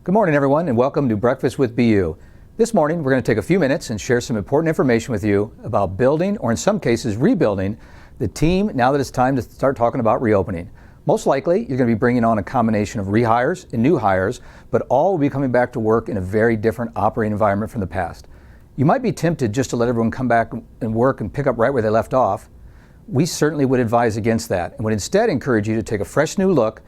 Good morning, everyone, and welcome to Breakfast with BU. This morning, we're going to take a few minutes and share some important information with you about building, or in some cases, rebuilding the team now that it's time to start talking about reopening. Most likely, you're going to be bringing on a combination of rehires and new hires, but all will be coming back to work in a very different operating environment from the past. You might be tempted just to let everyone come back and work and pick up right where they left off. We certainly would advise against that and would instead encourage you to take a fresh new look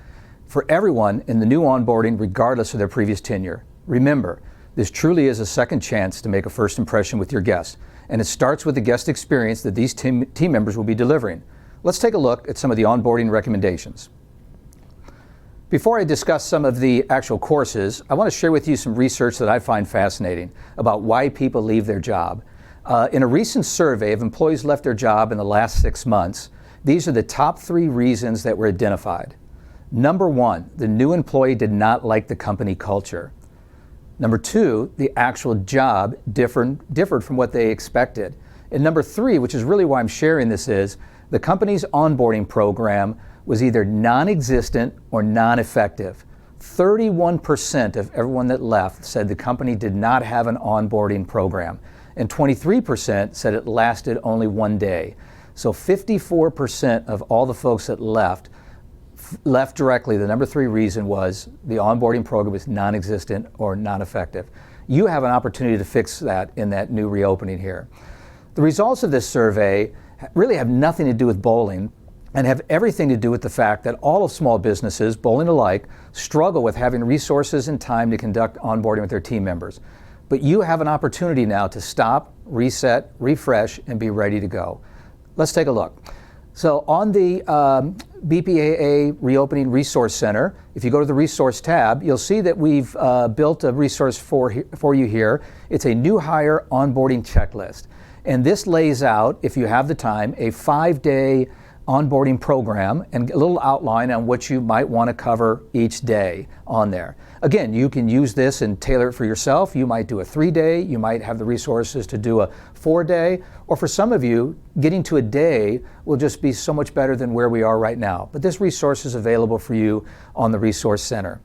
for everyone in the new onboarding, regardless of their previous tenure. Remember, this truly is a second chance to make a first impression with your guests, and it starts with the guest experience that these team members will be delivering. Let's take a look at some of the onboarding recommendations. Before I discuss some of the actual courses, I want to share with you some research that I find fascinating about why people leave their job. In a recent survey of employees left their job in the last 6 months, these are the top 3 reasons that were identified. Number 1, the new employee did not like the company culture. Number 2, the actual job differed from what they expected. And number 3, which is really why I'm sharing this, is the company's onboarding program was either non-existent or non-effective. 31% of everyone that left said the company did not have an onboarding program, and 23% said it lasted only 1 day. So 54% of all the folks that left directly. The number 3 reason was the onboarding program was non-existent or non-effective. You have an opportunity to fix that in that new reopening here. The results of this survey really have nothing to do with bowling and have everything to do with the fact that all of small businesses, bowling alike, struggle with having resources and time to conduct onboarding with their team members. But you have an opportunity now to stop, reset, refresh, and be ready to go. Let's take a look. So on the BPAA Reopening Resource Center, if you go to the Resource tab, you'll see that we've built a resource for you here. It's a new hire onboarding checklist. And this lays out, if you have the time, a 5-day onboarding program and a little outline on what you might want to cover each day on there. Again, you can use this and tailor it for yourself. You might do a 3-day, you might have the resources to do a 4-day, or for some of you, getting to a day will just be so much better than where we are right now. But this resource is available for you on the Resource Center.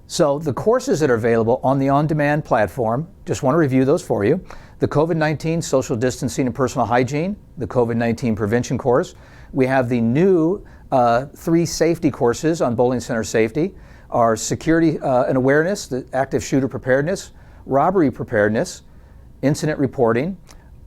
So the courses that are available on the OnDemand platform, just want to review those for you. The COVID-19 Social Distancing and Personal Hygiene, the COVID-19 Prevention course. We have the new 3 safety courses on bowling center safety, our Security and Awareness, the Active Shooter Preparedness, Robbery Preparedness, Incident Reporting,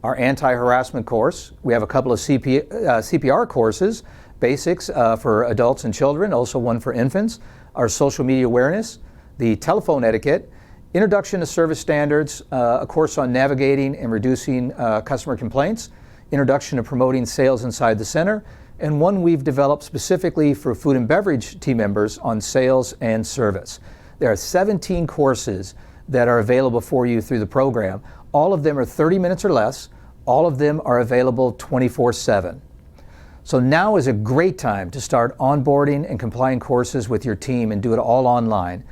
our Anti-Harassment course. We have a couple of CPR courses, basics for adults and children, also one for infants, our Social Media Awareness, the Telephone Etiquette, Introduction to Service Standards, a course on navigating and reducing customer complaints, Introduction to Promoting Sales Inside the Center, and one we've developed specifically for food and beverage team members on sales and service. There are 17 courses that are available for you through the program. All of them are 30 minutes or less. All of them are available 24/7. So now is a great time to start onboarding and complying courses with your team and do it all online.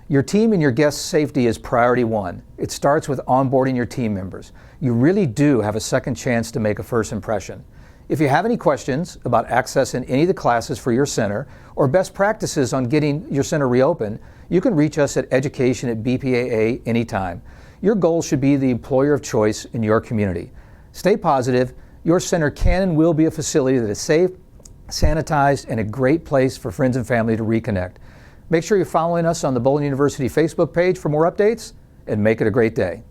Your team and your guest safety is priority 1. It starts with onboarding your team members. You really do have a second chance to make a first impression. If you have any questions about accessing any of the classes for your center or best practices on getting your center reopened, you can reach us at education@bpaa anytime. Your goal should be the employer of choice in your community. Stay positive. Your center can and will be a facility that is safe, sanitized, and a great place for friends and family to reconnect. Make sure you're following us on the Bowling University Facebook page for more updates, and make it a great day.